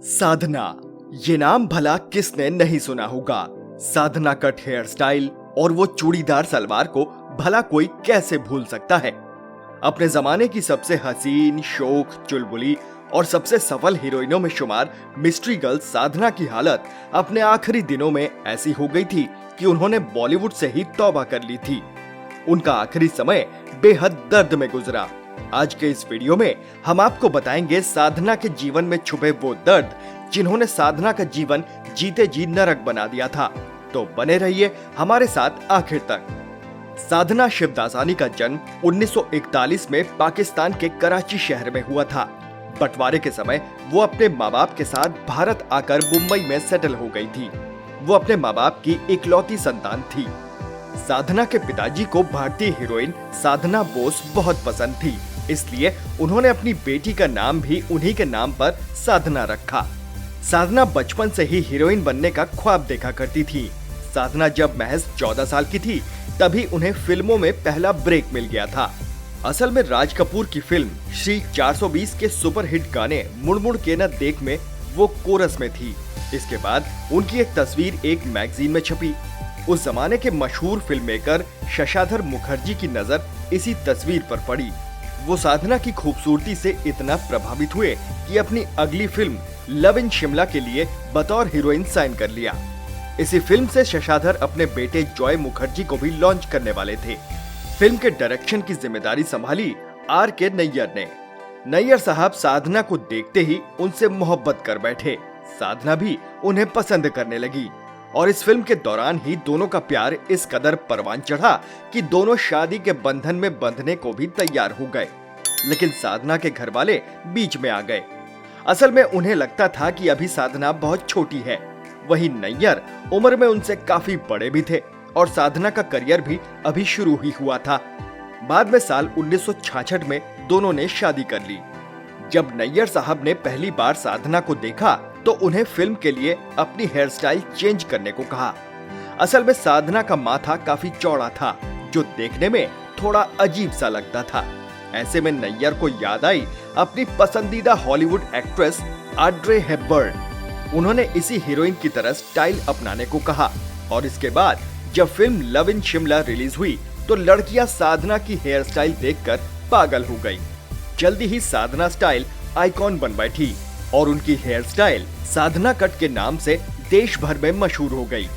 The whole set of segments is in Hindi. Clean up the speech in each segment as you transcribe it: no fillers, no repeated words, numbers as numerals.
साधना, ये नाम भला किसने नहीं सुना होगा। साधना कट हेयर स्टाइल और वो चूड़ीदार सलवार को भला कोई कैसे भूल सकता है। अपने जमाने की सबसे हसीन, शोख, चुलबुली और सबसे सफल हीरोइनों में शुमार मिस्ट्री गर्ल साधना की हालत अपने आखिरी दिनों में ऐसी हो गई थी कि उन्होंने बॉलीवुड से ही तौबा कर ली थी। उनका आखिरी समय बेहद दर्द में गुजरा। आज के इस वीडियो में हम आपको बताएंगे साधना के जीवन में छुपे वो दर्द जिन्होंने साधना का जीवन जीते जी नरक बना दिया था। तो बने रहिए हमारे साथ आखिर तक। साधना शिवदासानी का जन्म 1941 में पाकिस्तान के कराची शहर में हुआ था। बंटवारे के समय वो अपने माँ बाप के साथ भारत आकर मुंबई में सेटल हो गई थी। वो अपने माँ बाप की इकलौती संतान थी। साधना के पिताजी को भारतीय हीरोइन साधना बोस बहुत पसंद थी, इसलिए उन्होंने अपनी बेटी का नाम भी उन्हीं के नाम पर साधना रखा। साधना बचपन से ही हीरोइन बनने का ख्वाब देखा करती थी। साधना जब महज 14 साल की थी तभी उन्हें फिल्मों में पहला ब्रेक मिल गया था। असल में राज कपूर की फिल्म श्री 420 के सुपरहिट गाने मुड़ मुड़ के न देख में वो कोरस में थी। इसके बाद उनकी एक तस्वीर एक मैगजीन में छपी। उस जमाने के मशहूर फिल्म मेकर शशाधर मुखर्जी की नजर इसी तस्वीर पर पड़ी। वो साधना की खूबसूरती से इतना प्रभावित हुए कि अपनी अगली फिल्म लव इन शिमला के लिए बतौर हीरोइन साइन कर लिया। इसी फिल्म से शशाधर अपने बेटे जॉय मुखर्जी को भी लॉन्च करने वाले थे। फिल्म के डायरेक्शन की जिम्मेदारी संभाली R.K. नैयर ने। नैयर साहब साधना को देखते ही उनसे मोहब्बत कर बैठे। साधना भी उन्हें पसंद करने लगी और इस फिल्म के दौरान ही दोनों का प्यार इस कदर परवान चढ़ा कि दोनों शादी के बंधन में बंधने को भी तैयार हो गए। लेकिन साधना के घर वाले बीच में आ गए। असल में उन्हें लगता था कि अभी साधना बहुत छोटी है। वहीं नैयर उम्र में उनसे काफी बड़े भी थे और साधना का करियर भी अभी शुरू ही हुआ था। बाद में साल 1966 में दोनों ने शादी कर ली। जब नैयर साहब ने पहली बार साधना को देखा तो उन्हें फिल्म के लिए अपनी हेयर स्टाइल चेंज करने को कहा। असल में साधना का माथा काफी चौड़ा था जो देखने में थोड़ा अजीब सा लगता था। ऐसे में नैयर को याद आई अपनी पसंदीदा हॉलीवुड एक्ट्रेस ऑड्रे हेपबर्न। उन्होंने इसी हीरोइन की तरह स्टाइल अपनाने को कहा और इसके बाद जब film love in Shimla release हुई तो लड़कियां साधना की हेयर स्टाइल देखकर पागल हो गई। जल्दी ही साधना स्टाइल आइकॉन बन बैठी और उनकी हेयर स्टाइल साधना कट के नाम से देश भर में मशहूर हो गई।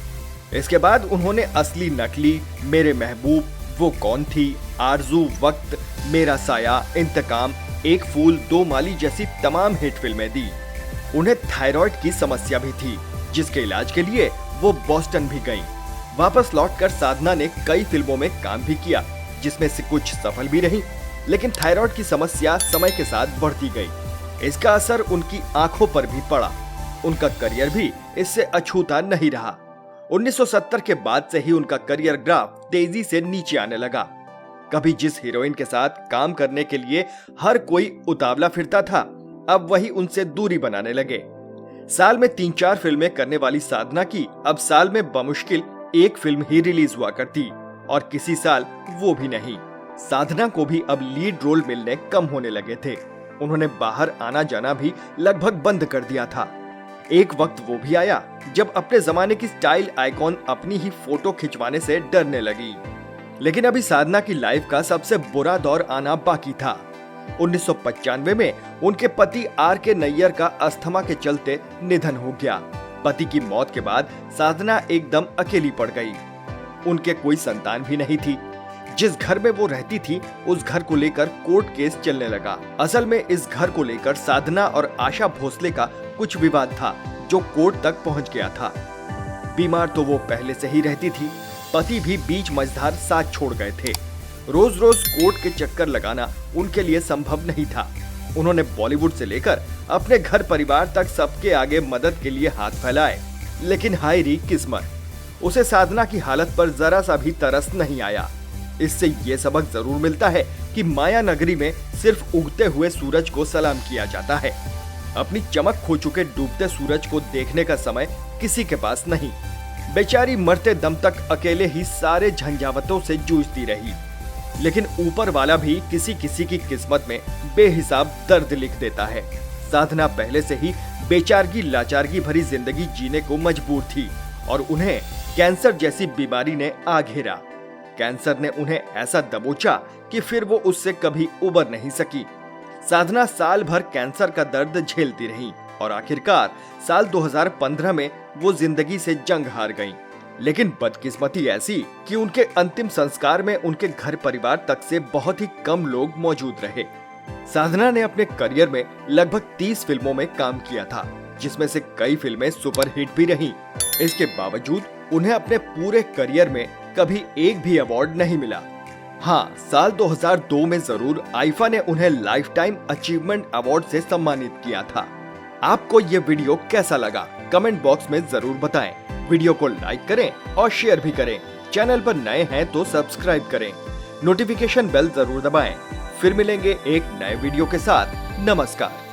इसके बाद उन्होंने असली नकली, मेरे महबूब, वो कौन थी, आरजू, वक्त, मेरा साया, इंतकाम, एक फूल दो माली जैसी तमाम हिट फिल्में दी। उन्हें थायराइड की समस्या भी थी जिसके इलाज के लिए वो बॉस्टन भी गईं। वापस लौटकर साधना ने कई फिल्मों में काम भी किया जिसमें से कुछ सफल भी रही, लेकिन थायराइड की समस्या समय के साथ बढ़ती गई। इसका असर उनकी आंखों पर भी पड़ा। उनका करियर भी इससे अछूता नहीं रहा। 1970 के बाद से ही उनका करियर ग्राफ तेजी से नीचे आने लगा। कभी जिस हीरोइन के साथ काम करने के लिए हर कोई उतावला फिरता था, अब वही उनसे दूरी बनाने लगे। साल में 3-4 फिल्में करने वाली साधना की अब साल में बमुश्किल एक फिल्म ही रिलीज हुआ करती और किसी साल वो भी नहीं। साधना को भी अब लीड रोल मिलने कम होने लगे थे। उन्होंने बाहर आना जाना भी लगभग बंद कर दिया था। एक वक्त वो भी आया जब अपने जमाने की स्टाइल आइकॉन अपनी ही फोटो खिंचवाने से डरने लगी। लेकिन अभी साधना की लाइफ का सबसे बुरा दौर आना बाकी था। 1995 में उनके पति R.K. नैयर का अस्थमा के चलते निधन हो गया। पति की मौत के बाद साधना एकदम अकेली पड़ गई। उनके कोई संतान भी नहीं थी। जिस घर में वो रहती थी उस घर को लेकर कोर्ट केस चलने लगा। असल में इस घर को लेकर साधना और आशा भोसले का कुछ विवाद था जो कोर्ट तक पहुंच गया था। बीमार तो वो पहले से ही रहती थी, पति भी बीच मझधार साथ छोड़ गए थे। रोज रोज कोर्ट के चक्कर लगाना उनके लिए संभव नहीं था। उन्होंने बॉलीवुड से लेकर अपने घर परिवार तक सबके आगे मदद के लिए हाथ फैलाए, लेकिन हाय री किस्मत, उसे साधना की हालत पर जरा सा भी तरस नहीं आया। इससे ये सबक जरूर मिलता है कि माया नगरी में सिर्फ उगते हुए सूरज को सलाम किया जाता है। अपनी चमक खो चुके डूबते सूरज को देखने का समय किसी के पास नहीं। बेचारी मरते दम तक अकेले ही सारे झंझावतों से जूझती रही। लेकिन ऊपर वाला भी किसी किसी की किस्मत में बेहिसाब दर्द लिख देता है। साधना पहले से ही बेचारगी लाचारगी भरी जिंदगी जीने को मजबूर थी और उन्हें कैंसर जैसी बीमारी ने आ घेरा। कैंसर ने उन्हें ऐसा दबोचा कि फिर वो उससे कभी उबर नहीं सकी। साधना साल भर कैंसर का दर्द झेलती रही और आखिरकार साल 2015 में वो जिंदगी से जंग हार गईं। लेकिन बदकिस्मती ऐसी कि उनके अंतिम संस्कार में उनके घर परिवार तक से बहुत ही कम लोग मौजूद रहे। साधना ने अपने करियर में लगभग 30 फिल्मों में काम किया था, जिसमें से कई फिल्में सुपरहिट भी रहीं। इसके बावजूद उन्हें अपने पूरे करियर में कभी एक भी अवार्ड नहीं मिला। हाँ, साल 2002 में जरूर आईफा ने उन्हें लाइफ टाइम अचीवमेंट अवार्ड से सम्मानित किया था। आपको ये वीडियो कैसा लगा कमेंट बॉक्स में जरूर बताएं। वीडियो को लाइक करें और शेयर भी करें। चैनल पर नए हैं तो सब्सक्राइब करें। नोटिफिकेशन बेल जरूर दबाएं। फिर मिलेंगे एक नए वीडियो के साथ। नमस्कार।